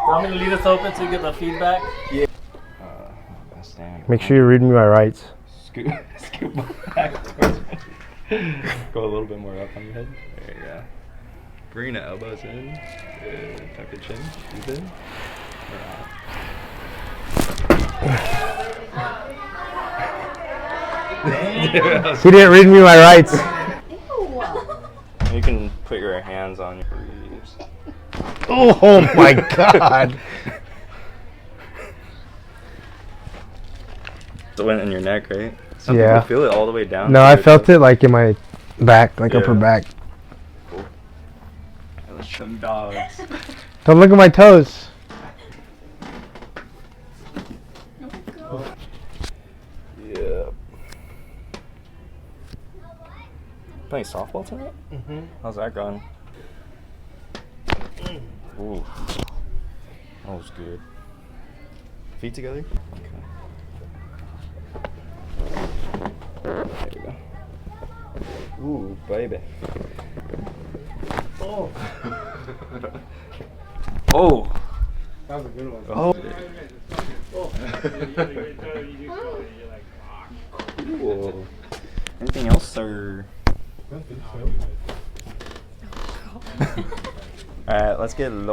Want me to leave this open so you get the feedback? Yeah. Stand. Make sure you read me my rights. Scoot back towards me. Go a little bit more up on your head. There you go. Bring the elbows in. Good. Tuck the chin. Deep in. Or out. He didn't read me my rights. You can put your hands on your ears. Oh my god. It went in your neck, right? Some Yeah. people feel it all the way down. No, I felt it like in my back, like upper Yeah. back. Cool. Let's show them dogs. Don't look at my toes. Yeah. Playing softball tonight? Mm-hmm. How's that going? Ooh. That was good. Feet together? Okay. There you go. Ooh, baby. Oh. Oh! That was a good one. Oh! Cool. Anything else, or? I don't think so. Alright, let's get Lauren.